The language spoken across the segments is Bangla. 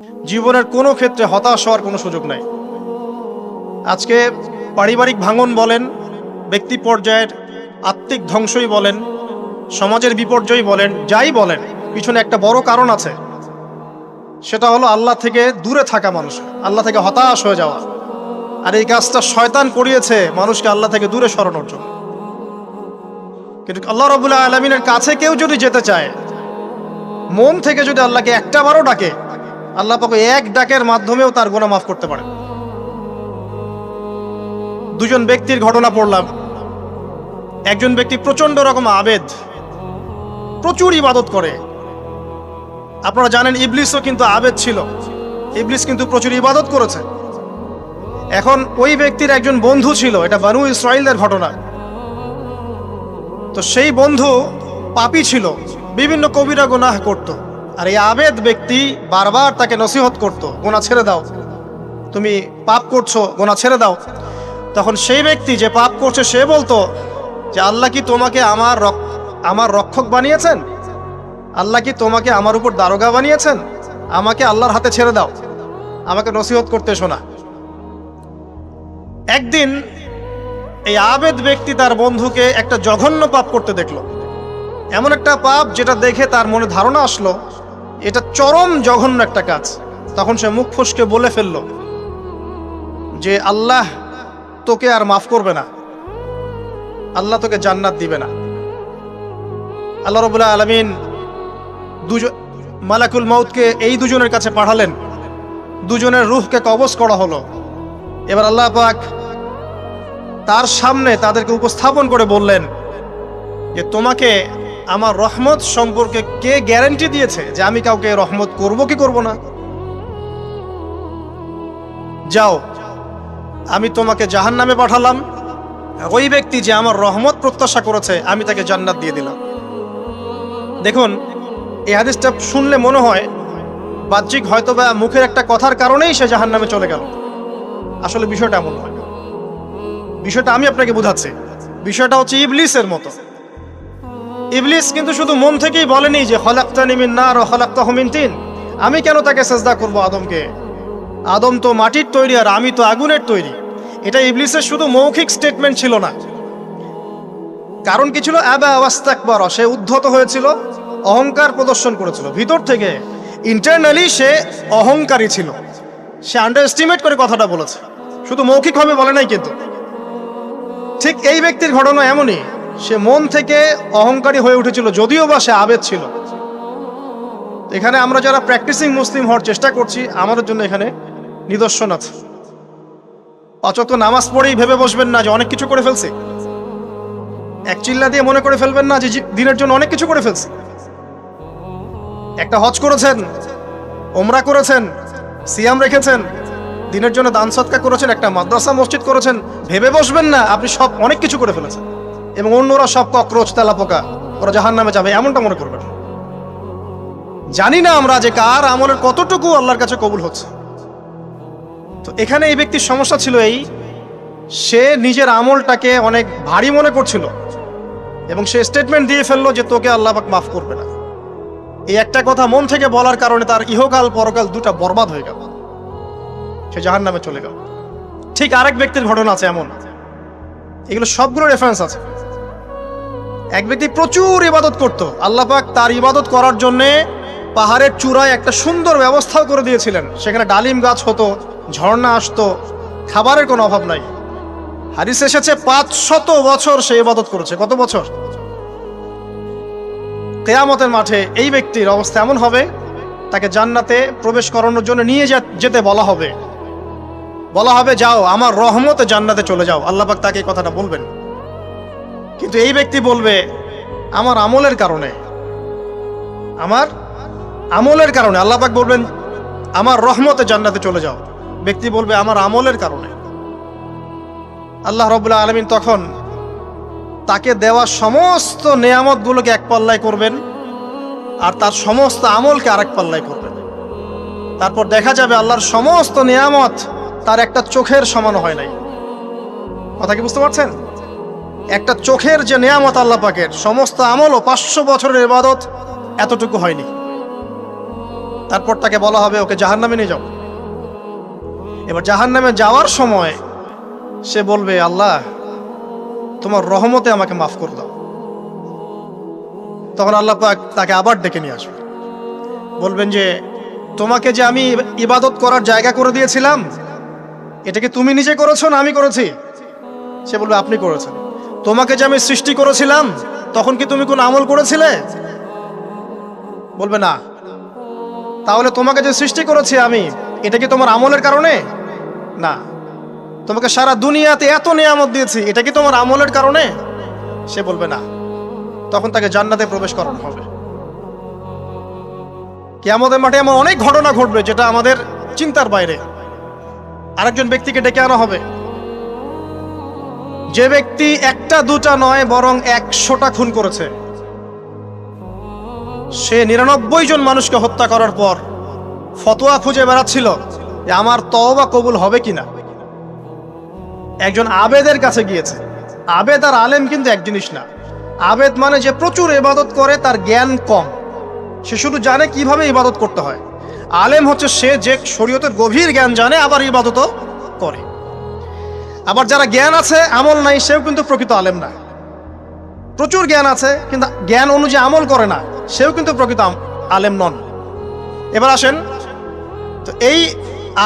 জীবনের কোনো ক্ষেত্রে হতাশ হওয়ার কোনো সুযোগ নাই। আজকে পারিবারিক ভাঙন বলেন, ব্যক্তি পর্যায়ের আত্মিক ধ্বংসই বলেন, সমাজের বিপর্যয় বলেন, যাই বলেন, পিছনে একটা বড় কারণ আছে। সেটা হলো আল্লাহ থেকে দূরে থাকা মানুষ, আল্লাহ থেকে হতাশ হয়ে যাওয়া। আর এই কাজটা শয়তান করিয়েছে মানুষকে আল্লাহ থেকে দূরে সরানোর জন্য। কিন্তু আল্লাহ রাব্বুল আলামিনের কাছে কেউ যদি যেতে চায়, মন থেকে যদি আল্লাহকে একটা বারও ডাকে, আল্লাহ পাক এক ডাকের মাধ্যমেও তার গুনাহ মাফ করতে পারে। দুজন ব্যক্তির ঘটনা পড়লাম। একজন ব্যক্তি প্রচন্ড রকম আবেদ, প্রচুর ইবাদত করে। আপনারা জানেন ইবলিসও কিন্তু আবেদ ছিল, ইবলিস কিন্তু প্রচুর ইবাদত করেছে। এখন ওই ব্যক্তির একজন বন্ধু ছিল, এটা বানু ইসরাইলদের ঘটনা। তো সেই বন্ধু পাপী ছিল, বিভিন্ন কবিরা গুনাহ করত। আর এই আবেদ ব্যক্তি বারবার তাকে নসিহত করত, গুনাহ ছেড়ে দাও, তুমি পাপ করছো, গুনাহ ছেড়ে দাও। তখন সেই ব্যক্তি যে পাপ করছে সে বলতো যে আল্লাহ কি তোমাকে আমার রক্ষক বানিয়েছেন? আল্লাহ কি তোমাকে আমার উপর দারোগা বানিয়েছেন? আমাকে আল্লাহর হাতে ছেড়ে দাও, আমাকে নসিহত করতে শোনা। একদিন এই আবেদ ব্যক্তি তার বন্ধুকে একটা জঘন্য পাপ করতে দেখলো, এমন একটা পাপ যেটা দেখে তার মনে ধারণা আসলো এটা চরম জঘন্য একটা কাজ। তখন সে মুখ ফসকে বলে ফেললো যে আল্লাহ তোকে আর মাফ করবে না, আল্লাহ তোকে জান্নাত দিবে না। আল্লাহ রাব্বুল আলামিন মালাকুল মাউতকে এই দুজনের কাছে পাঠালেন, দুজনের রূহকে কবজ করা হলো। এবার আল্লাহ পাক তার সামনে তাদেরকে উপস্থাপন করে বললেন যে তোমাকে আমার রহমত সম্পর্কে কে গ্যারান্টি দিয়েছে যে আমি কাউকে রহমত করব কি করব না? যাও, আমি তোমাকে জাহান্নামে পাঠালাম, ওই ব্যক্তি যে আমার রহমত প্রত্যাশা করেছে আমি তাকে জান্নাত দিয়ে দিলাম। দেখুন, এই হাদিসটা শুনলে মনে হয় বাহ্যিক হয়তোবা মুখের একটা কথার কারণেই সে জাহান্নামে চলে গেল। আসলে বিষয়টা এমন নয়। বিষয়টা আমি আপনাকে বোঝাচ্ছি। বিষয়টা হচ্ছে ইবলিসের মতো। ইবলিস কিন্তু শুধু মন থেকেই বলেনি যে খলাকতানি মিন নার ওয়া খলাকতাহু মিন তিন, আমি কেন তাকে সিজদা করব আদমকে? আদম তো মাটির তৈরি আর আমি তো আগুনের তৈরি। এটা ইবলিসের শুধু মৌখিক স্টেটমেন্ট ছিল না, কারণ কি ছিল? আবা ওয়াস্তাকবার, সে উদ্ধত হয়েছিল, অহংকার প্রদর্শন করেছিল। ভিতর থেকে ইন্টারনালি সে অহংকারী ছিল, সে আন্ডার এস্টিমেট করে কথাটা বলেছে, শুধু মৌখিকভাবে বলে নাই। কিন্তু ঠিক এই ব্যক্তির ঘটনা এমনই, সে মন থেকে অহংকারী হয়ে উঠেছিল, যদিও বা সে আবেদ ছিল। এখানে আমরা যারা প্র্যাকটিসিং মুসলিম হওয়ার চেষ্টা করছি, আমাদের জন্য এখানে নিদর্শন আছে। পাঁচ ওয়াক্ত নামাজ পড়েই ভেবে বসবেন না যে অনেক কিছু করে ফেলছে, এক চিল্লা দিয়ে মনে করে ফেলবেন না যে দিনের জন্য অনেক কিছু করে ফেলছে। একটা হজ করেছেন, ওমরা করেছেন, সিয়াম রেখেছেন, দিনের জন্য দান সদকা করেছেন, একটা মাদ্রাসা মসজিদ করেছেন, ভেবে বসবেন না আপনি সব অনেক কিছু করে ফেলেছেন এবং অন্যরা সব ককরোচ তেলাপোকা, ওরা জাহান্নামে যাবে, এমনটা মনে করবেন। জানি না আমরা যে কার আমলের কতটুকু আল্লাহর কাছে কবুল হচ্ছে। তো এখানে এই ব্যক্তির সমস্যা ছিল এই, সে নিজের আমলটাকে অনেক ভারী মনে করছিল এবং সে স্টেটমেন্ট দিয়ে ফেললো যে তোকে আল্লাহ পাক মাফ করবে না। এই একটা কথা মন থেকে বলার কারণে তার ইহকাল পরকাল দুটা বরবাদ হয়ে গেল, সে জাহান্নামে চলে গেল। ঠিক আরেক ব্যক্তির ঘটনা আছে এমন, এগুলো সবগুলো রেফারেন্স আছে। এক ব্যক্তি প্রচুর ইবাদত করত, আল্লাহ পাক তার ইবাদত করার জন্যে পাহাড়ের চূড়ায় একটা সুন্দর ব্যবস্থাও করে দিয়েছিলেন। সেখানে ডালিম গাছ হতো, ঝর্ণা আসতো, খাবারের কোনো অভাব নাই। হাদিস এসেছে 500 বছর সে ইবাদত করেছে। কত বছর? কিয়ামতের মাঠে এই ব্যক্তির অবস্থা এমন হবে, তাকে জান্নাতে প্রবেশ করানোর জন্য নিয়ে যেতে বলা হবে যাও আমার রহমতে জান্নাতে চলে যাও। আল্লাহ পাক তাকে এই কথাটা বলবেন, কিন্তু এই ব্যক্তি বলবে আমার আমলের কারণে আল্লাহ পাক বলবেন আমার রহমতে জান্নাতে চলে যাও। ব্যক্তি বলবে আমার আমলের কারণে। আল্লাহ রাব্বুল আলামিন তখন তাকে দেওয়া সমস্ত নেয়ামতগুলোকে এক পাল্লায় করবেন আর তার সমস্ত আমলকে আরেক পাল্লায় করবেন। তারপর দেখা যাবে আল্লাহর সমস্ত নেয়ামত তার একটা চোখের সমান হয় নাই। কথা কি বুঝতে পারছেন? একটা চোখের যে নেয়ামত আল্লাহ পাকের, সমস্ত আমল ও 500 বছরের ইবাদত এতটুকু হয়নি। তারপর তাকে বলা হবে ওকে জাহান্নামে নিয়ে যাও। এবার জাহান্নামে যাওয়ার সময় সে বলবে, আল্লাহ তোমার রহমতে আমাকে মাফ করে দাও। তখন আল্লাহ পাক তাকে আবার ডেকে নিয়ে আসবে, বলবেন যে তোমাকে যে আমি ইবাদত করার জায়গা করে দিয়েছিলাম, এটা কি তুমি নিজে করেছো না আমি করেছি? সে বলবে আপনি করেছেন। তোমাকে যে আমি সৃষ্টি করেছিলাম, তখন কি তুমি কোনো আমল করেছিলে? বলবে না। তাহলে তোমাকে যে সৃষ্টি করেছি আমি, এটা কি তোমার আমলের কারণে? না। তোমাকে সারা দুনিয়াতে এত নিয়ামত দিয়েছি, এটা কি তোমার আমলের কারণে? সে বলবে না। তখন তাকে জান্নাতে প্রবেশ করানো হবে। কিয়ামতের মাঠে এমন অনেক ঘটনা ঘটবে যেটা আমাদের চিন্তার বাইরে। আরেকজন ব্যক্তিকে ডেকে আনা হবে, যে ব্যক্তি একটা দুটা নয় বরং 100টা খুন করেছে। সে 99 জন মানুষকে হত্যা করার পর ফতোয়া খুঁজে বেড়াচ্ছিল যে আমার তওবা কবুল হবে কিনা। একজন আবেদের কাছে গিয়েছে। আবেদ আর আলেম কিন্তু এক জিনিস না। আবেদ মানে যে প্রচুর ইবাদত করে, তার জ্ঞান কম, সে শুধু জানে কিভাবে ইবাদত করতে হয়। আলেম হচ্ছে সে যে শরীয়তের গভীর জ্ঞান জানে, আবার ইবাদতও করে। আবার যারা জ্ঞান আছে আমল নাই, সেও কিন্তু প্রকৃত আলেম না। প্রচুর জ্ঞান আছে কিন্তু জ্ঞান অনুযায়ী আমল করে না, সেও কিন্তু প্রকৃত আলেম নন। এবার আসেন তো, এই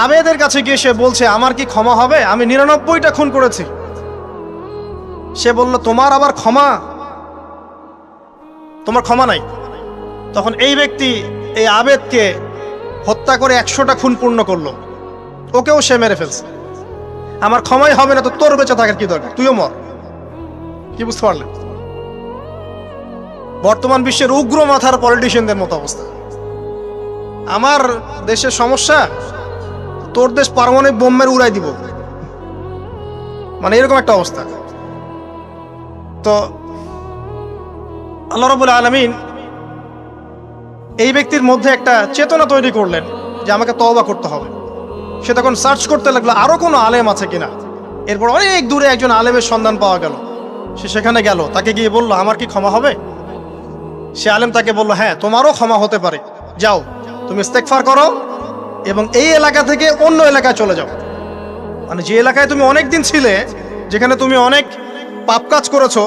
আবেদের কাছে গিয়ে সে বলছে আমার কি ক্ষমা হবে? আমি 99টা খুন করেছি। সে বলল তোমার আবার ক্ষমা? তোমার ক্ষমা নাই। তখন এই ব্যক্তি এই আবেদকে হত্যা করে 100টা খুন পূর্ণ করলো, ওকেও সে মেরে ফেলছে। আমার ক্ষমাই হবে না তো তোর বেঁচে থাকার কি দরকার, তুইও মর। কি বুঝতে পারলেন? বর্তমান বিশ্বের উগ্র মাথার পলিটিশিয়ানদের মতো অবস্থা। আমার দেশের সমস্যা, তোর দেশ পারমাণবিক বোমের উড়াই দিব, মানে এরকম একটা অবস্থা। তো আল্লাহ রাব্বুল আলামিন এই ব্যক্তির মধ্যে একটা চেতনা তৈরি করলেন যে আমাকে তওবা করতে হবে। সে তখন সার্চ করতে লাগলো আরো কোনো আলেম আছে কিনা। এরপর অনেক দূরে একজন আলেমের সন্ধান পাওয়া গেল। সে সেখানে গেল, তাকে গিয়ে বলল আমার কি ক্ষমা হবে? সে আলেম তাকে বলল হ্যাঁ, তোমারও ক্ষমা হতে পারে। যাও, তুমি ইস্তেগফার করো এবং এই এলাকা থেকে অন্য এলাকায় চলে যাও। মানে যে এলাকায় তুমি অনেক দিন ছিলে, যেখানে তুমি অনেক পাপ কাজ করেছো,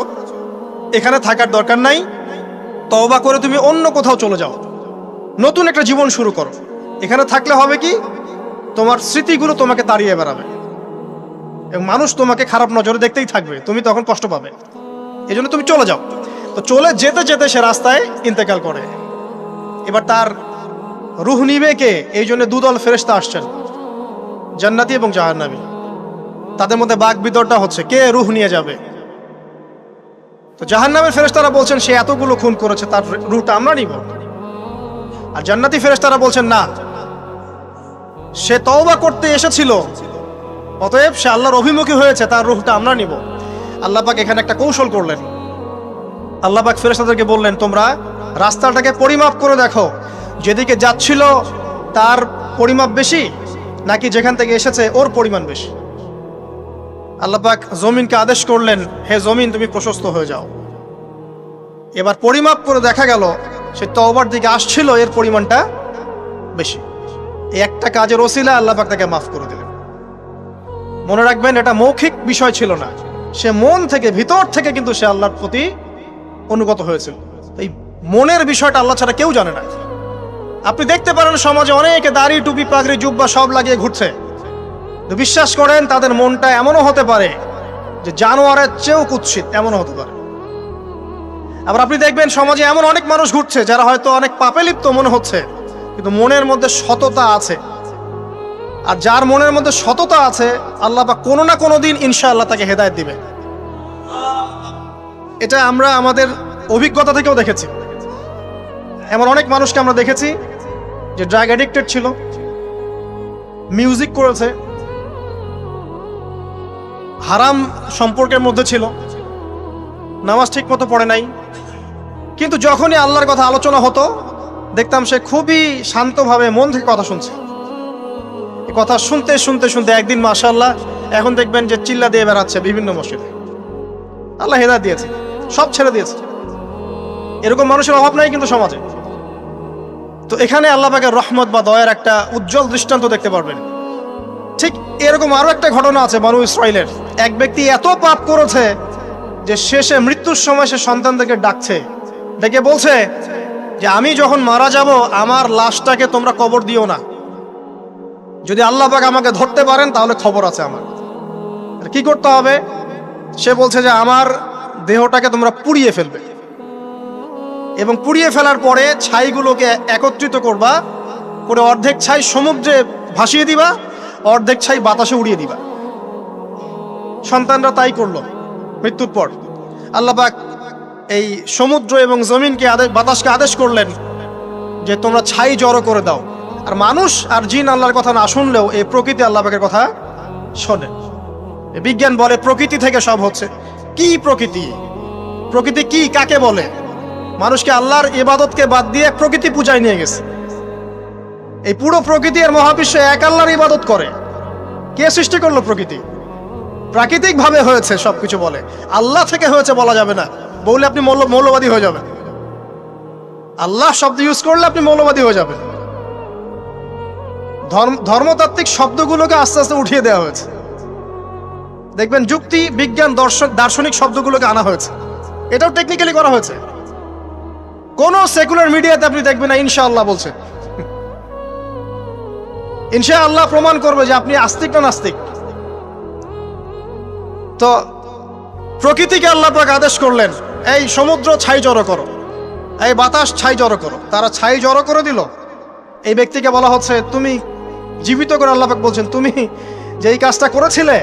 এখানে থাকার দরকার নাই। তওবা করে তুমি অন্য কোথাও চলে যাও, নতুন একটা জীবন শুরু করো। এখানে থাকলে হবে কি, তোমার স্মৃতিগুলো তোমাকে তাড়িয়ে বেড়াবে এবং মানুষ তোমাকে খারাপ নজরে দেখতেই থাকবে, তুমি তখন কষ্ট পাবে। এই জন্য তুমি চলে যাও। তো চলে যেতে যেতে সে রাস্তায় ইন্তেকাল করে। এবার তার রূহ নিবে কে? এই জন্য দুদল ফেরেশতা আসছেন, জান্নাতি এবং জাহান্নামী। তাদের মধ্যে বাক বিতরটা হচ্ছে কে রূহ নিয়ে যাবে। তো জাহান্নামের ফেরেশতারা বলছেন সে এতগুলো খুন করেছে, তার রূহটা আমরা নিব। আর জান্নাতি ফেরেশতারা বলছেন না, সে তওবা করতে এসেছিল, অতএব সে আল্লাহর অভিমুখী হয়েছে, তার রূহটা আমরা নিব। আল্লাহ পাক এখানে একটা কৌশল করলেন। আল্লাহ পাক ফেরেশতাদেরকে বললেন তোমরা রাস্তাটাকে পরিমাপ করে দেখো, যেদিকে যাচ্ছিল তার পরিমাপ বেশি নাকি যেখান থেকে এসেছে ওর পরিমাণ বেশি। আল্লাহ পাক জমিনকে আদেশ করলেন হে জমিন তুমি প্রশস্ত হয়ে যাও। এবার পরিমাপ করে দেখা গেল সে তওবার দিকে আসছিল, এর পরিমাণটা বেশি। এই একটা কাজের ওসিলা আল্লাহ পাক তাকে মাফ করে দিলেন। মনে রাখবেন এটা মৌখিক বিষয় ছিল না, সে মন থেকে ভিতর থেকে কিন্তু সে আল্লাহর প্রতি অনুগত হয়েছিল। এই মনের বিষয়টা আল্লাহ ছাড়া কেউ জানে না। আপনি দেখতে পারেন সমাজে অনেকে দাড়ি টুপি পাগড়ি জুব্বা সব লাগিয়ে ঘুরছে, তো বিশ্বাস করেন তাদের মনটা এমনও হতে পারে যে জানোয়ারের চেয়েও কুৎসিত, এমনও হতে পারে। আবার আপনি দেখবেন সমাজে এমন অনেক মানুষ ঘুরছে যারা হয়তো অনেক পাপে লিপ্ত মনে হচ্ছে, কিন্তু মনের মধ্যে সততা আছে। আর যার মনের মধ্যে সততা আছে, আল্লাহ পাক কোনো না কোনো দিন ইনশাআল্লাহ তাকে হেদায়েত দিবে। এটা আমরা আমাদের অভিজ্ঞতা থেকেও দেখেছি। এমন অনেক মানুষকে আমরা দেখেছি যে ড্রাগ অ্যাডিক্টেড ছিল, মিউজিক করেছে, হারাম সম্পর্কের মধ্যে ছিল, নামাজ ঠিক মতো পড়ে নাই, কিন্তু যখনই আল্লাহর কথা আলোচনা হতো দেখতাম সে খুবই শান্তভাবে মন থেকে কথা শুনছে। এই কথা শুনতে শুনতে শুনতে একদিন মাশাআল্লাহ এখন দেখবেন যে চিল্লা দিয়ে বেড়াচ্ছে বিভিন্ন মসজিদে। আল্লাহ হেদায়েত দিয়েছে, সব ছেড়ে দিয়েছে। এরকম মানুষের অভাব নাই কিন্তু সমাজে। তো এখানে আল্লাহ পাকের রহমত বা দয়ার একটা উজ্জ্বল দৃষ্টান্ত দেখতে পারবেন। ঠিক এরকম আরো একটা ঘটনা আছে বনু ইসরাইলের। এক ব্যক্তি এত পাপ করেছে যে শেষে মৃত্যুর সময় সে সন্তানদেরকে ডাকছে, ডেকে বলছে যে আমি যখন মারা যাব আমার লাশটাকে তোমরা কবর দিও না, যদি আল্লাহ পাক আমাকে ধরতে পারেন তাহলে খবর আছে আমার। কি করতে হবে? সে বলছে যে আমার দেহটাকে তোমরা পুড়িয়ে ফেলবে এবং পুড়িয়ে ফেলার পরে ছাইগুলোকে একত্রিত করবা, করে অর্ধেক ছাই সমুদ্রে ভাসিয়ে দিবা, অর্ধেক ছাই বাতাসে উড়িয়ে দিবা। সন্তানরা তাই করলো। মৃত্যুর পর আল্লাহ পাক এই সমুদ্র এবং জমিনকে বাতাসকে আদেশ করলেন যে তোমরা ছাই জড়ো করে দাও। আর মানুষ আর জিন আল্লাহর কথা না শুনলেও এই প্রকৃতি আল্লাহ পাকের কথা শোনে। বিজ্ঞান বলে প্রকৃতি থেকে সব হচ্ছে। কি প্রকৃতি? প্রকৃতি কি, কাকে বলে? মানুষকে আল্লাহর ইবাদতকে বাদ দিয়ে প্রকৃতি পূজায় নিয়ে গেছে। এই পুরো প্রকৃতি আর মহাবিশ্ব এক আল্লাহর ইবাদত করে। কে সৃষ্টি করলো প্রকৃতি? প্রাকৃতিক ভাবে হয়েছে সবকিছু বলে, আল্লাহ থেকে হয়েছে বলা যাবে না। বললে আপনি মৌলবাদী হয়ে যাবেন। আল্লাহ শব্দ ইউজ করলে আপনি মৌলবাদী হয়ে যাবেন। ধর্মতাত্ত্বিক শব্দগুলোকে আস্তে আস্তে উঠিয়ে দেওয়া হয়েছে। দেখবেন যুক্তি, বিজ্ঞান, দার্শনিক শব্দগুলোকে আনা হয়েছে। এটাও টেকনিক্যালি করা হয়েছে। কোন সেকুলার মিডিয়াতে আপনি দেখবেন না ইনশাআল্লাহ বলছে। ইনশাআল্লাহ প্রমাণ করবে যে আপনি আস্তিক না নাস্তিক। তো প্রকৃতিকে আল্লাহ পাক আদেশ করলেন, এই সমুদ্র ছাই জড়ো করো, এই বাতাস ছাই জড়ো করো। তারা ছাই জড়ো করে দিল। এই ব্যক্তিকে বলা হচ্ছে তুমি জীবিত করে, আল্লাহ পাক বলছেন তুমি যে এই কাজটা করেছিলে,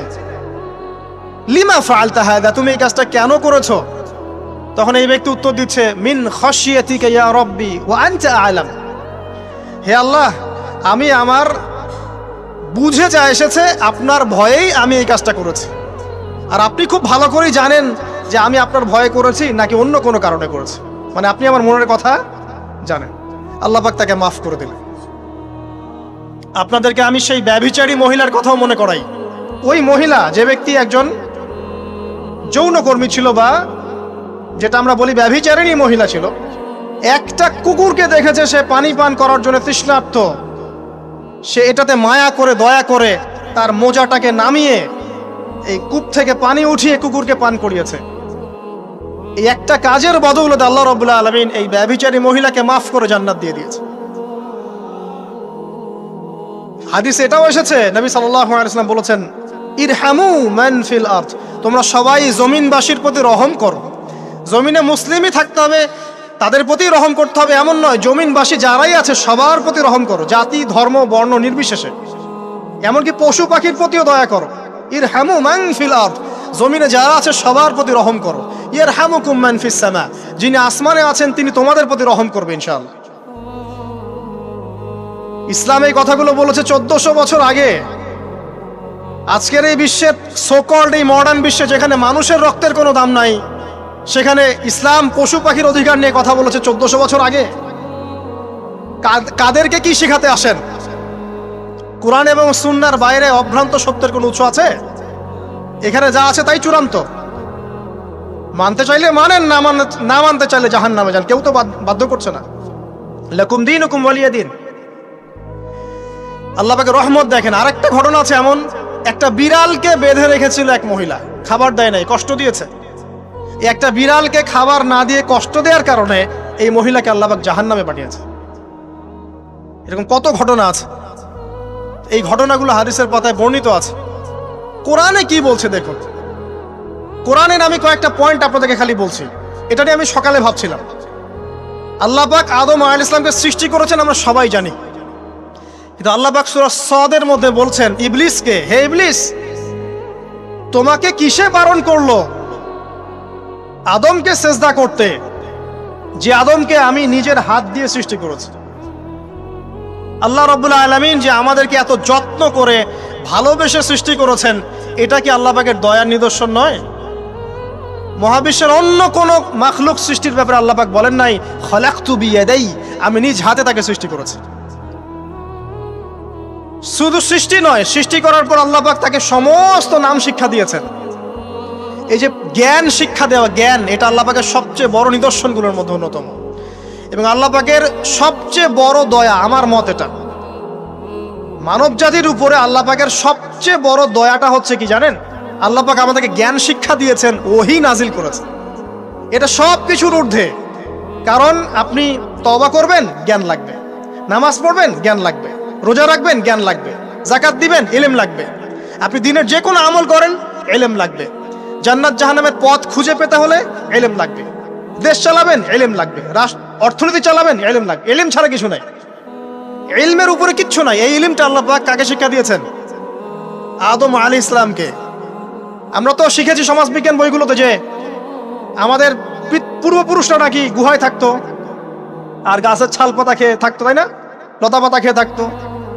লিমা ফাআলতা হাদা, তুমি এই কাজটা কেন করেছো? তখন এই ব্যক্তি উত্তর দিচ্ছে, মিন খাশিয়াতিকা ইয়া রাব্বি ওয়া আনতা আ'লাম। হে আল্লাহ, আমি আমার বুঝে যা এসেছে আপনার ভয়েই আমি এই কাজটা করেছি, আর আপনি খুব ভালো করেই জানেন যে আমি আপনার ভয়ে করেছি নাকি অন্য কোনো কারণে করেছি। মানে আপনি আমার মনের কথা জানেন। আল্লাহ পাক তাকে মাফ করে দিলেন। আপনাদেরকে আমি সেই ব্যভিচারী মহিলার কথাও মনে করাই। ওই মহিলা, যে ব্যক্তি একজন যৌনকর্মী ছিল, বা যেটা আমরা বলি ব্যভিচারিণী মহিলা ছিল, একটা কুকুরকে দেখেছে সে পানি পান করার জন্য তৃষ্ণার্ত, সে এটাতে মায়া করে দয়া করে তার মোজাটাকে নামিয়ে এই কূপ থেকে পানি উঠিয়ে কুকুরকে পান করিয়েছে। এই একটা কাজের বদৌলতে আল্লাহ রাব্বুল আলামিন এই ব্যভিচারী মহিলাকে মাফ করে জান্নাত দিয়ে দিয়েছে। হাদিস এটাও এসেছে, নবী সাল্লাল্লাহু আলাইহি ওয়াসাল্লাম বলেছেন, ইরহামু মান ফিল আরদ, তোমরা সবাই জমিনবাসীর প্রতি রহম করো। জমিনে মুসলিমই থাকতে হবে, তাদের প্রতি রহম করতে হবে এমন নয়, জমিনবাসী যারাই আছে সবার প্রতি রহম করো, জাতি ধর্ম বর্ণ নির্বিশেষে। এমনকি পশু পাখির প্রতিও দয়া করো। ইরহামু মান ফিল আরদ, জমিনে যারা আছে সবার প্রতি রহম করো। ইয়ারহামুকুম মান ফিস সামা, যিনি আসমানে আছেন তিনি তোমাদের প্রতি রহম করবে ইনশাআল্লাহ। ইসলাম এই কথাগুলো বলেছে 1400 বছর আগে। আজকের এই বিশ্বের সোকল্ড এই মডার্ন বিশ্বে যেখানে মানুষের রক্তের কোনো দাম নাই, সেখানে ইসলাম পশু পাখির অধিকার নিয়ে কথা বলেছে 1400 বছর আগে। কাদেরকে কি শিখাতে আসেন? কোরআন এবং সুন্নাহর বাইরে অভ্রান্ত সত্যের কোনো উৎস আছে? এখানে যা আছে তাই চূড়ান্ত। মানতে চাইলে মানেন, না মানতে চাইলে জাহান্নামে যান, কেউ তো বাধ্য করছে না। লাকুম দীনুকুম ওয়ালিয়া দিন। আল্লাহ পাকের রহমত দেখেন। আরেকটা ঘটনা আছে এমন, একটা বিড়ালকে বেঁধে রেখেছিল এক মহিলা, খাবার দেয় নাই, কষ্ট দিয়েছে। একটা বিড়ালকে খাবার না দিয়ে কষ্ট দেওয়ার কারণে এই মহিলাকে আল্লাহ পাক জাহান্নামে পাঠিয়েছে। এরকম কত ঘটনা আছে। এই ঘটনাগুলো হাদিসের পাতায় বর্ণিত আছে। কোরআনে কি বলছে দেখুন। কোরআনের আমি কয়েকটা পয়েন্ট আপনাদেরকে খালি বলছি, এটা নিয়ে আমি সকালে ভাবছিলাম। আল্লাহ পাক আদম আলাইহিস সালামকে সৃষ্টি করেছেন আমরা সবাই জানি, কিন্তু আল্লাহ পাক সূরা সাদের মধ্যে বলছেন ইবলিসকে, হে ইবলিস, তোমাকে কিসে বারণ করলো আদমকে সেজদা করতে, যে আদমকে আমি নিজের হাত দিয়ে সৃষ্টি করেছি। আল্লাহ রাব্বুল আলামিন যে আমাদেরকে এত যত্ন করে ভালোবেসে সৃষ্টি করেছেন, এটা কি আল্লাহ পাকের দয়ার নিদর্শন নয়? মহাবিশ্বের অন্য কোন মাখলুক সৃষ্টির ব্যাপারে আল্লাহ পাক বলেন নাই খলাকতু বিয়াদাই, আমি নিজ হাতে তাকে সৃষ্টি করেছি। শুধু সৃষ্টি নয়, সৃষ্টি করার পর আল্লাহ পাক তাকে সমস্ত নাম শিক্ষা দিয়েছেন। এই যে জ্ঞান শিক্ষা দেওয়া, জ্ঞান, এটা আল্লাহ পাকের সবচেয়ে বড় নিদর্শনগুলোর মধ্যে অন্যতম। এবং আল্লাহ পাকের সবচেয়ে বড় দয়া, আমার মত এটা, মানব জাতির উপরে আল্লাহ পাকের সবচেয়ে বড় দয়াটা হচ্ছে কি জানেন? আল্লাহ পাক আমাদেরকে জ্ঞান শিক্ষা দিয়েছেন, ওহী নাজিল করেছেন। এটা সব কিছুর ঊর্ধ্বে। কারণ আপনি তওবা করবেন, জ্ঞান লাগবে। নামাজ পড়বেন, জ্ঞান লাগবে। রোজা রাখবেন, জ্ঞান লাগবে। যাকাত দিবেন, ইলম লাগবে। আপনি দিনের যে কোনো আমল করেন, ইলম লাগবে। জান্নাত জাহান্নামের পথ খুঁজে পেতে হলে ইলম লাগবে। দেশ চালাবেন, ইলম লাগবে। অর্থনীতি চালাবেন, ইলম লাগবে। ইলম ছাড়া কিছু নাই, ইলমের উপরে কিচ্ছু নাই। এই ইলমটা আল্লাহ পাক কাকে শিক্ষা দিয়েছেন? আদম আলাইহিস সালামকে। আমরা তো শিখেছি সমাজবিজ্ঞান বইগুলোতে যে আমাদের পূর্বপুরুষরা নাকি গুহায় থাকতো আর গাছের ছাল পাতা খেয়ে থাকতো, তাই না? লতা পাতা খেয়ে থাকতো,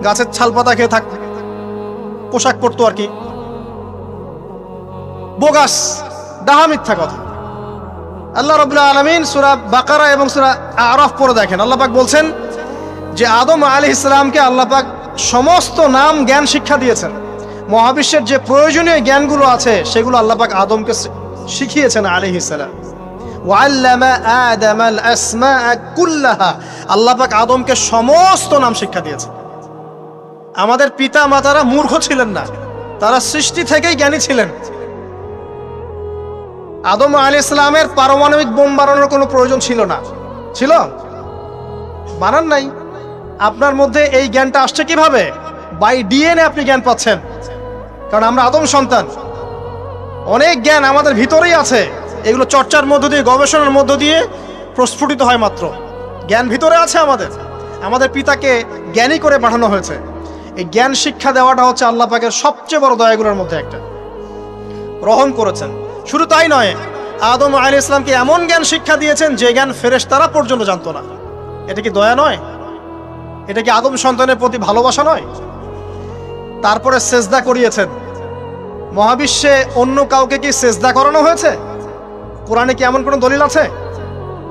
গাছের ছাল পাতা খেয়ে থাকতো, পোশাক পরতো আর কি। বোগাস, ডাহা, মিথ্যা কথা। আল্লাহ রাব্বুল আলামিন সূরা বাকারা এবং সূরা আরাফ পড়ে দেখেন, আল্লাহ পাক বলছেন যে আদম আলাইহিস সালামকে আল্লাহ পাক সমস্ত নাম জ্ঞান শিক্ষা দিয়েছেন। মহাবিশ্বের যে প্রয়োজনীয় জ্ঞানগুলো আছে সেগুলো আল্লাহ পাক আদমকে শিখিয়েছেন আলাইহিস সালাম। ওয়াল্লামা আদামাল আসমাআ কুল্লাহা, আল্লাহ পাক আদমকে সমস্ত নাম শিক্ষা দিয়েছেন। আমাদের পিতা মাতারা মূর্খ ছিলেন না, তারা সৃষ্টি থেকেই জ্ঞানী ছিলেন। আদম আলাইহিস সালামের পারমাণবিক বোম বানানোর কোনো প্রয়োজন ছিল না। ছিল? বানান নাই। আপনার মধ্যে এই জ্ঞানটা আসছে কিভাবে? বাই ডিএনএ আপনি জ্ঞান পাচ্ছেন, কারণ আমরা আদম সন্তান। অনেক জ্ঞান আমাদের ভিতরেই আছে, এগুলো চর্চার মধ্য দিয়ে, গবেষণার মধ্য দিয়ে প্রস্ফুটিত হয় মাত্র। জ্ঞান ভিতরে আছে আমাদের। আমাদের পিতাকে জ্ঞানী করে পাঠানো হয়েছে। এই জ্ঞান শিক্ষা দেওয়াটা হচ্ছে আল্লাহ পাকের সবচেয়ে বড় দয়াগুলোর মধ্যে একটা। রহম করেছেন। শুধু তাই নয়, আদম আলাইহিস সালামকে এমন জ্ঞান শিক্ষা দিয়েছেন যে জ্ঞান ফেরেশতারা পর্যন্ত জানতো না। এটা কি দয়া নয়? এটা কি আদম সন্তানের প্রতি ভালোবাসা নয়? তারপরে সেজদা করিয়েছেন। মহাবিশ্বে অন্য কাউকে কি সেজদা করানো হয়েছে? কোরআনে কি এমন কোনো দলিল আছে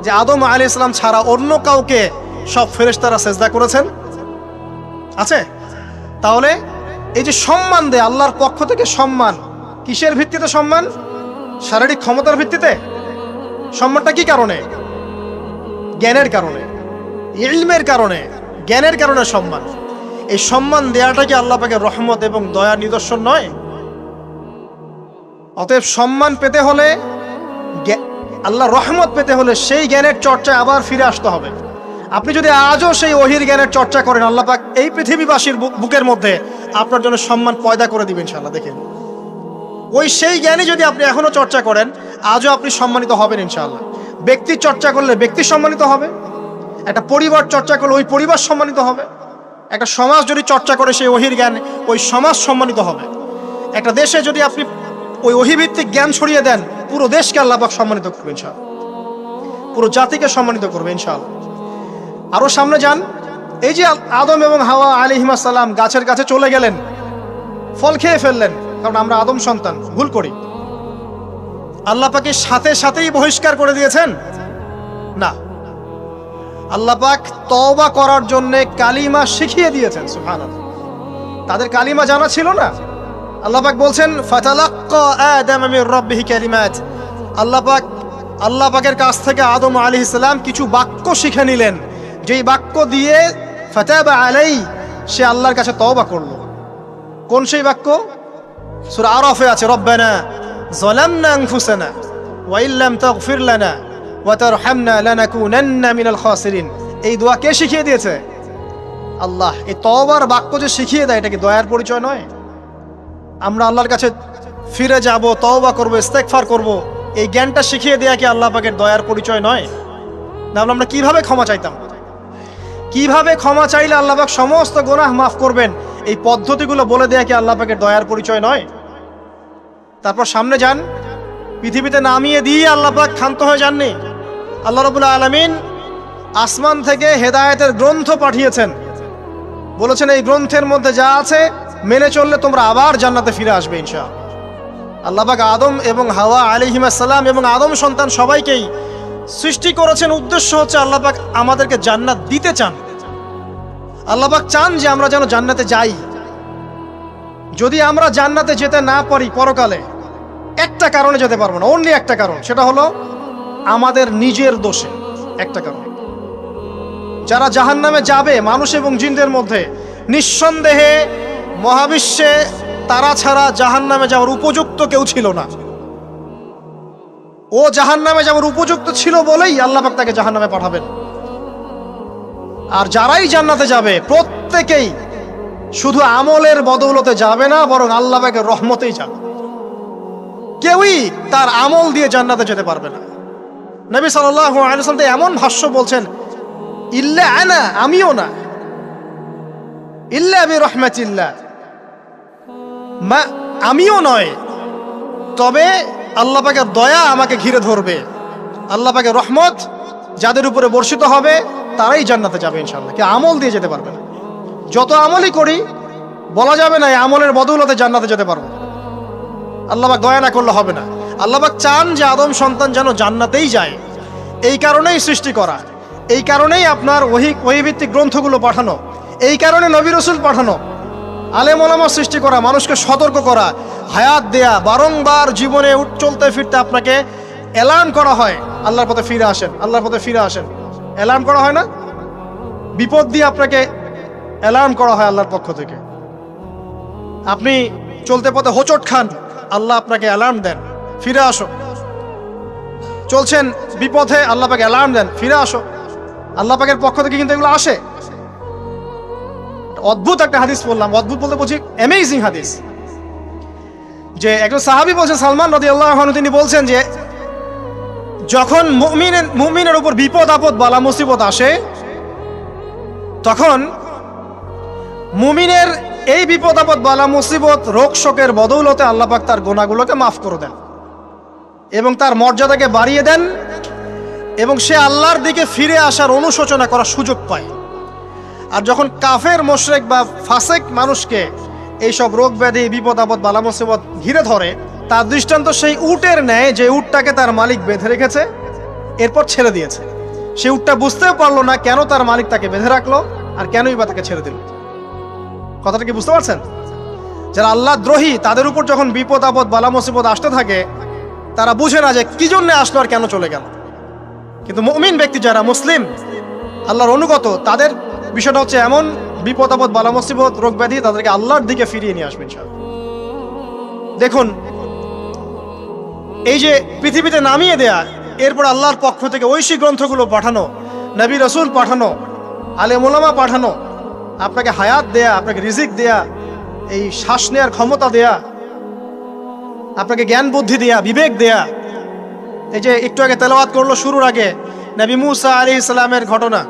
যে আদম আলাইহিস সালাম ছাড়া অন্য কাউকে সব ফেরেশতারা সেজদা করেছেন? আছে? তাহলে এই যে সম্মান দেয় আল্লাহর পক্ষ থেকে, সম্মান কিসের ভিত্তিতে? সম্মান শারীরিক ক্ষমতার ভিত্তিতে। সম্মানটা কি কারণে? জ্ঞানের কারণে, ইলমের কারণে, জ্ঞানের কারণে সম্মান। এই সম্মান দেওয়াটা কি আল্লাহ পাকের রহমত এবং দয়ার নিদর্শন নয়? অতএব সম্মান পেতে হলে, আল্লাহর রহমত পেতে হলে সেই জ্ঞানের চর্চায় আবার ফিরে আসতে হবে। আপনি যদি আজও সেই ওহির জ্ঞানের চর্চা করেন, আল্লাহ পাক এই পৃথিবীবাসীর বুকের মধ্যে আপনার জন্য সম্মান পয়দা করে দিবেন ইনশাআল্লাহ। দেখেন, ওই সেই জ্ঞানই যদি আপনি এখনো চর্চা করেন, আজও আপনি সম্মানিত হবেন ইনশাআল্লাহ। ব্যক্তির চর্চা করলে ব্যক্তি সম্মানিত হবে, একটা পরিবার চর্চা করলে ওই পরিবার সম্মানিত হবে, একটা সমাজ যদি চর্চা করে সেই ওহির জ্ঞান, ওই সমাজ সম্মানিত হবে। একটা দেশে যদি আপনি ওই ওহিভিত্তিক জ্ঞান ছড়িয়ে দেন, পুরো দেশকে আল্লাহ পাক সম্মানিত করবে ইনশাআল্লাহ, পুরো জাতিকে সম্মানিত করবে ইনশাআল্লাহ। আরো সামনে যান, এই যে আদম এবং হাওয়া আলাইহিস সালাম গাছের কাছে চলে গেলেন, ফল খেয়ে ফেললেন, কারণ আমরা আদম সন্তান, ভুল করি। আল্লাহ পাক সাথে সাথেই বহিষ্কার করে দিয়েছেন? না, আল্লাহ পাক তওবা করার জন্য কালিমা শিখিয়ে দিয়েছেন। সুবহানাল্লাহ, তাদের কালিমা জানা ছিল না। আল্লাহ পাক বলছেন ফাতালাক্কা আদম মির রাব্বিহি কালিমাত, আল্লাহ পাকের কাছ থেকে আদম আলাইহিস সালাম কিছু বাক্য শিখে নিলেন, যেই বাক্য দিয়ে ফাতাবা আলাই, সে আল্লাহর কাছে তওবা করলো। কোন সেই বাক্য? সূরা আরাফে আছে, রব্বানা যালামনা আনফুসানা ওয়া ইল্লাম তাগফির লানা ওয়া তারহামনা লানাকুনান্না মিনাল খাসিরিন। এই দোয়া কে শিখিয়ে দিয়েছে? আল্লাহ। এই তওবার বাক্য যে শিখিয়ে দেয়, এটা কি দয়ার পরিচয় নয়? আমরা আল্লাহর কাছে ফিরে যাব, তওবা করব, ইস্তেগফার করব, এই জ্ঞানটা শিখিয়ে দেয়া কি আল্লাহ পাকের দয়ার পরিচয় নয়? তাহলে আমরা কিভাবে ক্ষমা চাইতাম? কিভাবে ক্ষমা চাইলে আল্লাহ পাক সমস্ত গুনাহ মাফ করবেন, এই পদ্ধতিগুলো বলে দেয়া কি আল্লাহ পাকের দয়ার পরিচয় নয়? তারপর সামনে যান, পৃথিবীতে নামিয়ে দিয়ে আল্লাহ পাক ক্ষান্ত হয়ে যাননি। আল্লাহ রাব্বুল আলামিন আসমান থেকে হেদায়েতের গ্রন্থ পাঠিয়েছেন, বলেছেন এই গ্রন্থের মধ্যে যা আছে মেনে চললে তোমরা আবার জান্নাতে ফিরে আসবে ইনশাআল্লাহ। আল্লাহ পাক আদম এবং হাওয়া আলাইহিস সালাম এবং আদম সন্তান সবাইকেই সৃষ্টি করেছেন, উদ্দেশ্য হচ্ছে আল্লাহ পাক আমাদেরকে জান্নাত দিতে চান। আল্লাহ পাক চান যে আমরা যেন জান্নাতে যাই। যদি আমরা জান্নাতে যেতে না পারি পরকালে, একটা কারণে যেতে পারবো না, অনলি একটা কারণ, সেটা হলো আমাদের নিজের দোষে। একটা কারণ, যারা জাহান্নামে যাবে মানুষ এবং জিনদের মধ্যে, নিঃসন্দেহে মহাবিশ্বে তারা ছাড়া জাহান্নামে যাওয়ার উপযুক্ত কেউ ছিল না। ও জাহান্নামে যাওয়ার উপযুক্ত ছিল বলেই আল্লাহ পাক তাকে জাহান্নামে পাঠাবেন। আর যারাই জান্নাতে যাবে প্রত্যেকেই শুধু আমলের বদৌলতে যাবে না, বরং আল্লাহ পাকের রহমতেই যাবে। কেউই তার আমল দিয়ে জান্নাতে যেতে পারবে না। নবী সাল্লাল্লাহু আলাইহি ওয়াসাল্লাম এমন ভাষ্য বলছেন, ইল্লা আনা, আমিও না, ইল্লা বিরহমাতিল্লাহ, আমিও নয়, তবে আল্লাহ পাকের দয়া আমাকে ঘিরে ধরবে, আল্লাহ পাকের রহমত যাদের উপরে বর্ষিত হবে তারাই জান্নাতে যাবে ইনশাআল্লাহ। কে আমল দিয়ে যেতে পারবে না। যত আমলই করি বলা যাবে না এই আমলের বদৌলতে জান্নাতে যেতে পারবো। আল্লাহ পাক দয়া না করলে হবে না। আল্লাহ পাক চান যে আদম সন্তান যেন জান্নাতেই যায়। এই কারণেই সৃষ্টি করা, এই কারণেই আপনার ওহীভিত্তিক গ্রন্থগুলো পাঠানো, এই কারণে নবী রাসূল পাঠানো, আলেম ওলামা সৃষ্টি করা, মানুষকে সতর্ক করা, হায়াত দেয়া, বারংবার জীবনে চলতে ফিরতে আপনাকে অ্যালার্ম করা হয়, আল্লাহর পথে ফিরে আসেন, আল্লাহর পথে ফিরে আসেন। অ্যালার্ম করা হয় না? বিপদ দিয়ে আপনাকে অ্যালার্ম করা হয় আল্লাহর পক্ষ থেকে। আপনি চলতে পথে হোঁচট খান, আল্লাহ আপনাকে অ্যালার্ম দেন, ফিরে আসো। চলছেন বিপথে, আল্লাহ পাকে অ্যালার্ম দেন, ফিরে আসো। আল্লাহ পাকের পক্ষ থেকে কিন্তু এগুলো আসে। অদ্ভুত একটা হাদিস বললাম, অদ্ভুত বলতে বলছি অ্যামেজিং হাদিস, যে একজন সাহাবী বলছেন, সালমান রাদিয়াল্লাহু আনহু, তিনি বলছেন যে যখন মুমিনের উপর বিপদ আপদ বালা মুসিবত আসে, তখন মুমিনের এই বিপদ আপদ বালা মুসিবত রোগ শোকের বদৌলতে আল্লাহ পাক তার গুনাহগুলোকে মাফ করে দেন এবং তার মর্যাদাকে বাড়িয়ে দেন, এবং সে আল্লাহর দিকে ফিরে আসার অনুশোচনা করার সুযোগ পায়। আর যখন কাফের মুশরিক বা ফাসেক মানুষকে এইসব রোগ ব্যাধি বিপদ আপদ বালা মুসিবত ঘিরে ধরে, তার দৃষ্টান্ত সেই উটের ন্যায় যে উটটাকে তার মালিক বেঁধে রেখেছে, এরপর ছেড়ে দিয়েছে। সে উটটা বুঝতেও পারলো না কেন তার মালিক তাকে বেঁধে রাখলো আর কেনই বা তাকে ছেড়ে দিল। কথাটা কি বুঝতে পারছেন? যারা আল্লাহ দ্রোহী, তাদের উপর যখন বিপদ আপদ বালা মুসিবত আসতে থাকে, তারা বুঝে না যে কি জন্য আসলো আর কেন চলে গেল। কিন্তু মুমিন ব্যক্তি যারা মুসলিম, আল্লাহর অনুগত, তাদের বিষয়টা হচ্ছে এমন বিপদ আপদ বালা মুসিবত রোগ ব্যাধি তাদেরকে আল্লাহর দিকে ফিরিয়ে নিয়ে আসবে ইনশাআল্লাহ। দেখুন, এই যে পৃথিবীতে নামিয়ে দেয়া, এরপর আল্লাহর পক্ষ থেকে ঐশী গ্রন্থগুলো পাঠানো, নবী রাসূল পাঠানো, আলেম ওলামা পাঠানো, আপনাকে হায়াত দেয়া, আপনাকে রিজিক দেয়া, এই শ্বাস নেয়ার ক্ষমতা দেয়া, আপনাকে জ্ঞান বুদ্ধি দেয়া, বিবেক দেয়া। এই যে একটু আগে তেলাওয়াত করলো শুরুর আগে নবী মুসা আলাইহিস সালামের ঘটনা,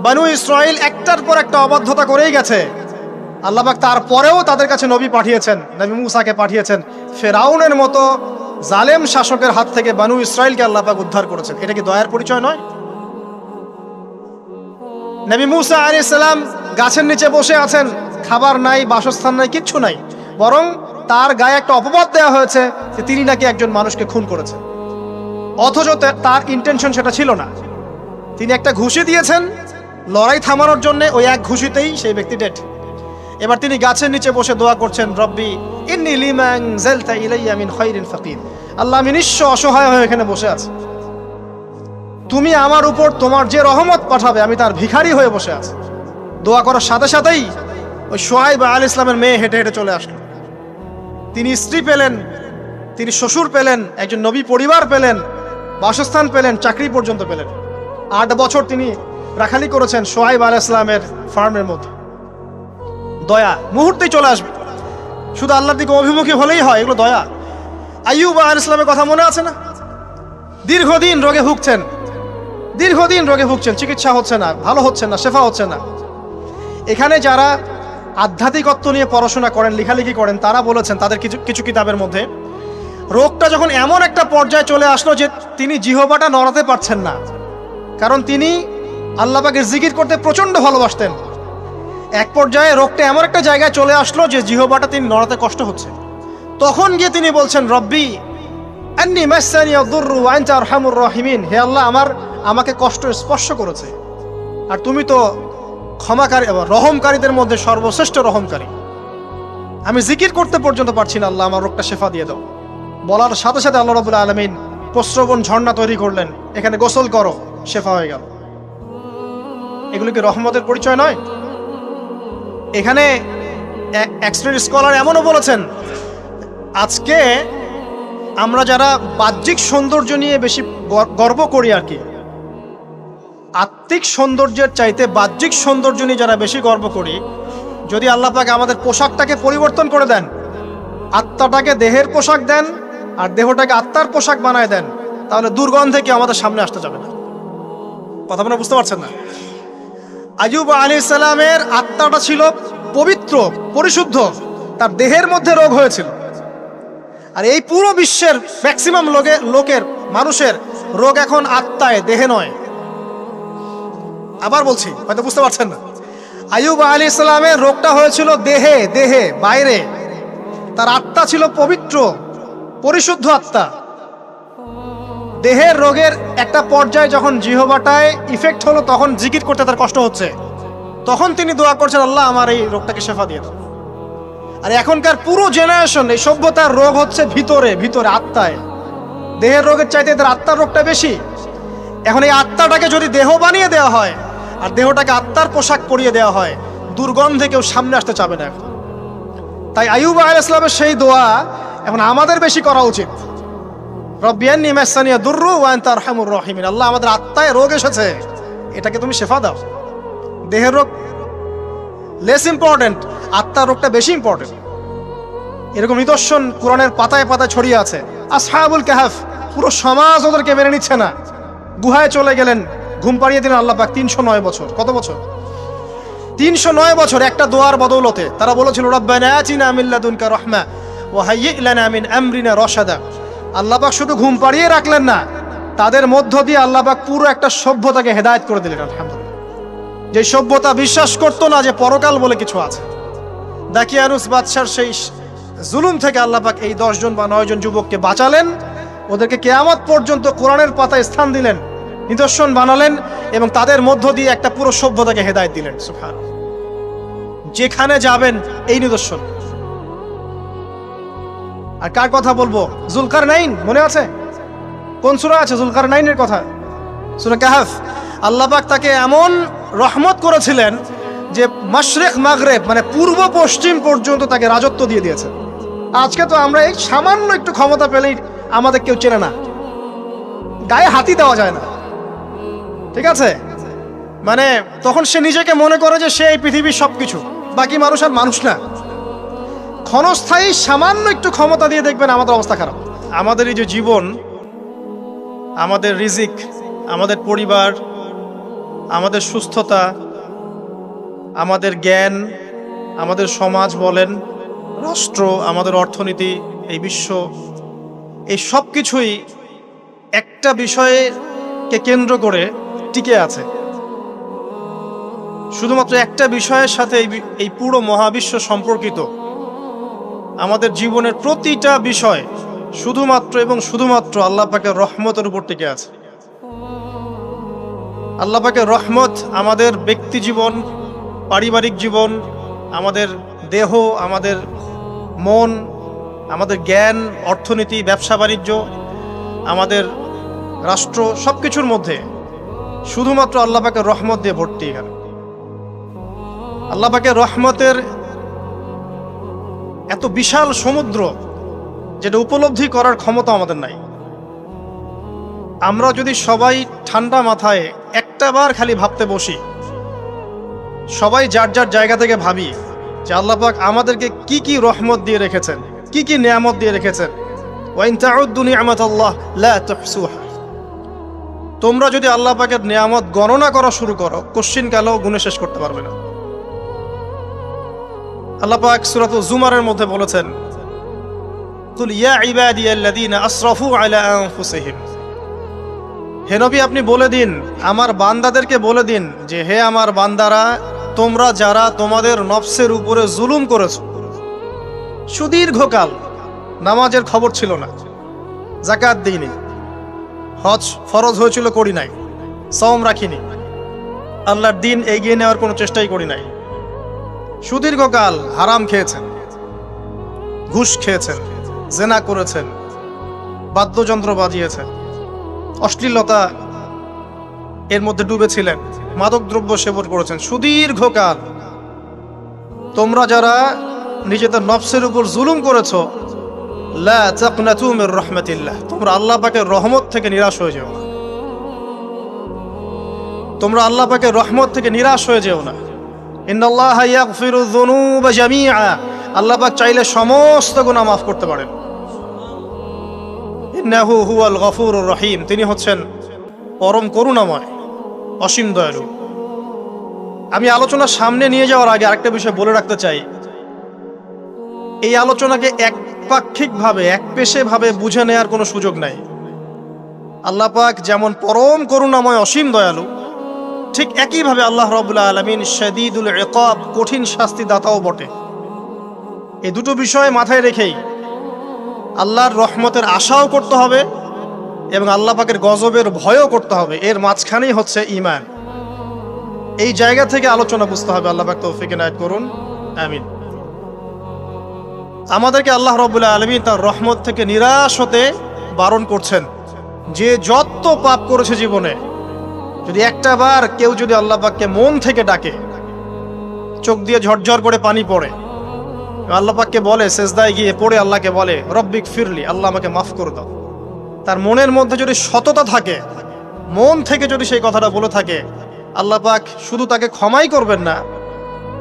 বনু ইসরাইল একটার পর একটা অবাধ্যতা করেই গেছে। আল্লাহ পাক তারপরেও তাদের কাছে নবী পাঠিয়েছেন, নবী মুসাকে পাঠিয়েছেন। ফেরাউনের মতো জালেম শাসকের হাত থেকে বনু ইসরাইলকে আল্লাহ পাক উদ্ধার করেছেন। এটা কি দয়ার পরিচয় নয়? নবী মুসা আলাইহিস সালাম গাছের নিচে বসে আছেন, খাবার নাই, বাসস্থান নাই, কিচ্ছু নাই, বরং তার গায়ে একটা অপবাদ দেওয়া হয়েছে যে তিনি নাকি একজন মানুষকে খুন করেছেন, অথচ তার ইন্টেনশন সেটা ছিল না। তিনি একটা ঘুষি দিয়েছেন লড়াই থামানোর জন্য, ওই এক ঘুষিতেই সেই ব্যক্তি ডেড। এবার তিনি গাছের নিচে বসে দোয়া করছেন, রব্বি ইন্নী লিমা আনজালতা ইলাইয়া মিন খায়রিন ফাকির, আল্লাহ আমি নিঃস্ব অসহায় হয়ে এখানে বসে আছি, তুমি আমার উপর তোমার যে রহমত পাঠাবে আমি তার ভিখারি হয়ে বসে আছি। দোয়া করার সাথে সাথেই ওই শুআয়ব আলাইহিস সালামের মেয়ে হেঁটে হেঁটে চলে আসলো। তিনি স্ত্রী পেলেন, তিনি শ্বশুর পেলেন, একজন নবী পরিবার পেলেন, বাসস্থান পেলেন, চাকরি পর্যন্ত পেলেন। 8 বছর তিনি রাখালি করেছেন শুআয়ব আলাইহিস সালামের ফার্মের মধ্যে। দয়া মুহূর্তেই চলে আসবে, শুধু আল্লাহর দিকে অভিমুখী হলেই হয়, এগুলো দয়া। আইয়ুব আলাইহিস সালামের কথা মনে আছে না? দীর্ঘদিন রোগে ভুগছেন, দীর্ঘদিন রোগে ভুগছেন, চিকিৎসা হচ্ছে না, ভালো হচ্ছে না, শেফা হচ্ছে না। এখানে যারা আধ্যাত্মিকত্ব নিয়ে পড়াশোনা করেন, লেখালেখি করেন, তারা বলেছেন তাদের কিছু কিতাবের মধ্যে, রোগটা যখন এমন একটা পর্যায়ে চলে আসলো যে তিনি জিহ্বাটা নড়াতে পারছেন না, কারণ তিনি আল্লাহ পাকের জিকির করতে প্রচণ্ড ভালোবাসতেন। এক পর্যায়ে রোগটা এমন একটা জায়গায় চলে আসলো যে জিহ্বাটা তিনি নড়াতে কষ্ট হচ্ছে। তখন গিয়ে তিনি বলছেন, রব্বি আন্নী মাসসানি আদ-দুররু ওয়া আনতা আরহামুর রাহিমিন, হে আল্লাহ আমাকে কষ্ট স্পর্শ করেছে, আর তুমি তো ক্ষমাকারী, রহমকারীদের মধ্যে সর্বশ্রেষ্ঠ রহমকারী। আমি জিকির করতে পর্যন্ত পারছি না, আল্লাহ আমার রোগটা শেফা দিয়ে দাও। বলার সাথে সাথে আল্লাহ রাব্বুল আলামিন প্রস্রবণ ঝর্ণা তৈরি করলেন, এখানে গোসল করো, শেফা হয়ে গেল। এগুলো কি রহমতের পরিচয় নয়? এখানে এক শ্রেণীর স্কলার এমনও বলেছেন, আজকে আমরা যারা বাহ্যিক সৌন্দর্য নিয়ে বেশি গর্ব করি আর কি, আত্মিক সৌন্দর্যের চাইতে বাহ্যিক সৌন্দর্য নিয়ে যারা বেশি গর্ব করি, যদি আল্লাহ পাক আমাদের পোশাকটাকে পরিবর্তন করে দেন, আত্মাটাকে দেহের পোশাক দেন আর দেহটাকে আত্মার পোশাক বানায় দেন, তাহলে দুর্গন্ধে কি আমাদের সামনে আসতে যাবে না। কথা আপনারা বুঝতে পারছেন না? আইয়ুব আলাইহিস সালামের আত্মাটা ছিল পবিত্র, পরিশুদ্ধ, তার দেহের মধ্যে রোগ হয়েছিল। আর এই পুরো বিশ্বের ম্যাক্সিমাম লোকের মানুষের রোগ এখন আত্মায়, দেহে নয়। আবার বলছি, হয়তো বুঝতে পারছেন না। আইয়ুব আলাইহিস সালামের রোগটা হয়েছিল দেহে, বাইরে। তার আত্মা ছিল পবিত্র, পরিশুদ্ধ আত্মা। দেহের রোগের একটা পর্যায়ে যখন জিহ্বাটায় ইফেক্ট হলো, তখন জিকির করতে তার কষ্ট হচ্ছে, তখন তিনি দোয়া করছেন, আল্লাহ আমার এই রোগটাকে শেফা দিয়ে দাও। আর এখনকার পুরো জেনারেশন, এই সভ্যতার রোগ হচ্ছে ভিতরে, আত্মায়। দেহের রোগের চাইতে এদের আত্মার রোগটা বেশি। এখন এই আত্মাটাকে যদি দেহ বানিয়ে দেওয়া হয় আর দেহটাকে আত্মার পোশাক পরিয়ে দেওয়া হয়, দুর্গন্ধে কেউ সামনে আসতে চাবে না। তাই আইয়ুব আলাইহিস সালামের সেই দোয়া এখন আমাদের বেশি করা উচিত। রব্বিয়ান্নি মাসানিয়া দুররু ওয়া আনতা আরহামুর রাহিমিন। আল্লাহ, আমাদের আত্মায় রোগ এসেছে, এটাকে তুমি শেফা দাও। দেহের রোগ লেস ইম্পর্টেন্ট, আত্মার রোগটা বেশি ইম্পর্টেন্ট। এরকম নিদর্শন কোরআনের পাতায় পাতায় ছড়িয়ে আছে। আসহাবুল কাহফ, পুরো সমাজ ওদেরকে মেনে নিচ্ছে না, গুহায় চলে গেলেন, ঘুম পাড়িয়ে দিলেন আল্লাহ পাক। 309 বছর, কত বছর? 309 বছর একটা দোয়ার বদৌলতে। তারা বলেছিল, রব্বানা আতিনা মিন লাদুনকা রাহমা ওয়া হাইয়্যি লানা মিন আমরিনা রাশাদা। আল্লাহ পাক শুধু ঘুম পাড়িয়ে রাখলেন না, তাদের মধ্য দিয়ে আল্লাহ পাক পুরো একটা সভ্যতাকে হেদায়েত করে দিলেন। আলহামদুলিল্লাহ। যে সভ্যতা বিশ্বাস করতো না যে পরকাল বলে কিছু আছে, দাকিয়ানুস বাদশার সেই জুলুম থেকে আল্লাহ পাক এই 10 জন বা 9 জন যুবককে বাঁচালেন, ওদেরকে কিয়ামত পর্যন্ত কোরআনের পাতায় স্থান দিলেন, নিদর্শন বানালেন, এবং তাদের মধ্য দিয়ে একটা পুরো সভ্যতাকে হেদায়েত দিলেন। সুবহানাল্লাহ। যেখানে যাবেন এই নিদর্শন। আর কার কথা বলবো? যুলকারনাইন, মনে আছে? কোন সূরা আছে যুলকারনাইনের কথা? সূরা কাহফ। আল্লাহ পাক তাকে এমন রহমত করেছিলেন যে মাশরিক মাগরিব, মানে পূর্ব পশ্চিম পর্যন্ত তাকে রাজত্ব দিয়ে দিয়েছে। আজকে তো আমরা এই সামান্য একটু ক্ষমতা পেলেই আমাদের কেউ চেনে না, গায়ে হাতি দেওয়া যায় না, ঠিক আছে? মানে তখন সে নিজেকে মনে করে যে সে এই পৃথিবীর সবকিছু, বাকি মানুষ আর মানুষ না। ক্ষণস্থায়ী সামান্য একটু ক্ষমতা দিয়ে দেখবেন আমাদের অবস্থা খারাপ। আমাদের এই যে জীবন, আমাদের রিজিক, আমাদের পরিবার, আমাদের সুস্থতা, আমাদের জ্ঞান, আমাদের সমাজ বলেন, রাষ্ট্র, আমাদের অর্থনীতি, এই বিশ্ব, এই সব কিছুই একটা বিষয়কে কেন্দ্র করে টিকে আছে। শুধুমাত্র একটা বিষয়ের সাথে এই পুরো মহাবিশ্ব সম্পর্কিত। আমাদের জীবনের প্রতিটা বিষয় শুধুমাত্র এবং শুধুমাত্র আল্লাহ পাকের রহমতের উপর টিকে আছে। আল্লাহ পাকের রহমত আমাদের ব্যক্তি জীবন, পারিবারিক জীবন, আমাদের দেহ, আমাদের মন, আমাদের জ্ঞান, অর্থনীতি, ব্যবসা বাণিজ্য, আমাদের রাষ্ট্র, সব কিছুর মধ্যে শুধুমাত্র আল্লাহ পাকের রহমত দিয়ে ভর্তি। এখানে আল্লাহ পাকের রহমতের এত বিশাল সমুদ্র, যেটা উপলব্ধি করার ক্ষমতা আমাদের নাই। আমরা যদি সবাই ঠান্ডা মাথায় একটা বার খালি ভাবতে বসি, সবাই যার যার জায়গা থেকে ভাবি যে আল্লাহ পাক আমাদেরকে কি কি রহমত দিয়ে রেখেছেন, কি কি নিয়ামত দিয়ে রেখেছেন। ওয়া ইন তাউদ্দু নি'মাতাল্লাহ লা তুহসুহা। তোমরা যদি আল্লাহ পাকের নিয়ামত গণনা করা শুরু করো, কোশ্চিন কালেও গুণে শেষ করতে পারবে না। আল্লাহ পাক সূরাতুল জুমারের মধ্যে বলেছেন, কুল ইয়া ইবাদিয়াল্লাযীনা আসরাফু আলা আনফুসিহিম। হে নবী, আপনি বলে দিন, আমার বান্দাদেরকে বলে দিন যে হে আমার বান্দারা, তোমরা যারা তোমাদের নফসের উপরে জুলুম করেছো, সুদীর্ঘকাল নামাজের খবর ছিল না, যাকাত দিইনি, হজ ফরজ হয়েছিল করি নাই, সওম রাখিনি, আল্লাহর দিন এগিয়ে নেওয়ার কোনো চেষ্টাই করি নাই, সুদীর্ঘকাল হারাম খেয়েছেন, ঘুষ খেয়েছেন, জেনা করেছেন, বাদ্যযন্ত্র বাজিয়েছেন, অশ্লীলতা এর মধ্যে ডুবেছিলেন, মাদকদ্রব্য সেবন করেছেন সুদীর্ঘকাল। তোমরা যারা নিজেদের নফসের উপর জুলুম করেছো, লা তাকনাতু মির রাহমাতিল্লাহ, তোমরা আল্লাহ পাকের রহমত থেকে নিরাশ হয়ে যেও না। তোমরা আল্লাহ পাকের রহমত থেকে নিরাশ হয়ে যেও না। ইন্নাল্লাহা ইয়াগফিরুয যুনুবা জামিআ, আল্লাহ পাক চাইলে সমস্ত গুনাহ মাফ করতে পারেন। ইন্নাহু হুয়াল গফুরুর রহিম, তিনি হচ্ছেন পরম করুণাময়, অসীম দয়ালু। আমি আলোচনা সামনে নিয়ে যাওয়ার আগে আরেকটা বিষয় বলে রাখতে চাই। এই আলোচনাকে একপাক্ষিকভাবে একপেশেভাবে বুঝে নেওয়ার কোনো সুযোগ নাই। আল্লাহ পাক যেমন পরম করুণাময় অসীম দয়ালু, ঠিক একইভাবে আল্লাহ রাব্বুল আলামিন শাদীদুল ইকাব, কঠিন শাস্তি দাতাও বটে। এই দুটো বিষয় মাথায় রেখেই আল্লাহর রহমতের আশাও করতে হবে এবং আল্লাহ পাকের গজবের ভয়ও করতে হবে। এর মাঝখানেই হচ্ছে ঈমান। এই জায়গা থেকে আলোচনা বুঝতে হবে। আল্লাহ পাক তৌফিক এনায়েত করুন, আমিন। আমাদেরকে আল্লাহ রাব্বুল আলামিন তার রহমত থেকে নিরাশ হতে বারণ করছেন। যে যত পাপ করেছে জীবনে, যদি একটা বার কেউ যদি আল্লাহ পাককে মন থেকে ডাকে, চোখ দিয়ে ঝরঝর করে পানি পড়ে, আল্লাহ পাককে বলে, সেজদায় গিয়ে পড়ে আল্লাহকে বলে রব্বিক ফিরলি, আল্লাহ আমাকে মাফ করে দাও, তার মনের মধ্যে যদি সততা থাকে, মন থেকে যদি সেই কথাটা বলে থাকে, আল্লাহ পাক শুধু তাকে ক্ষমাই করবেন না,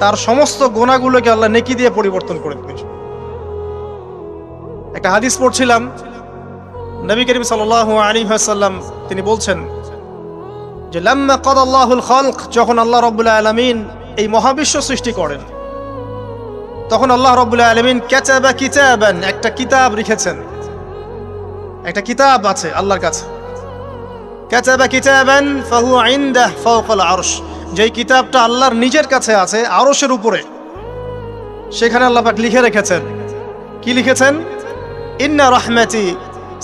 তার সমস্ত গুনাহগুলোকে আল্লাহ নেকি দিয়ে পরিবর্তন করে দেবেন। একটা হাদিস পড়ছিলাম, নবী করিম সাল্লাল্লাহু আলাইহি ওয়াসাল্লাম তিনি বলছেন যে লাম্মা কাদাল্লাহুল খালক, যখন আল্লাহ রাব্বুল আলামিন এই মহাবিশ্ব সৃষ্টি করেন, তখন আল্লাহ রাব্বুল আলামিন কাতাবা কিতাবান, একটা কিতাব লিখেছেন। একটা কিতাব আছে আল্লাহর কাছে। কাতাবা কিতাবান ফাহুয়া ইনদাহু ফাওকাল আরশ, যেই কিতাবটা আল্লাহর নিজের কাছে আছে আরশের উপরে, সেখানে আল্লাহ পাক লিখে রেখেছেন। কি লিখেছেন? ইন্না রাহমাতি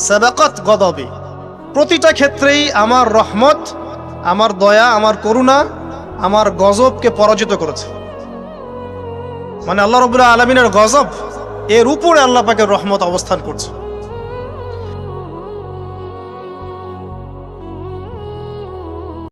সাবাকাত গদাবি, প্রতিটা ক্ষেত্রেই আমার রহমত, আমার দয়া, আমার করুণা আমার গজবকে পরাজিত করেছে। মানে আল্লাহ রাব্বুল আলামিনের গজব, এর উপরে আল্লাহ পাকের রহমত অবস্থান করছে।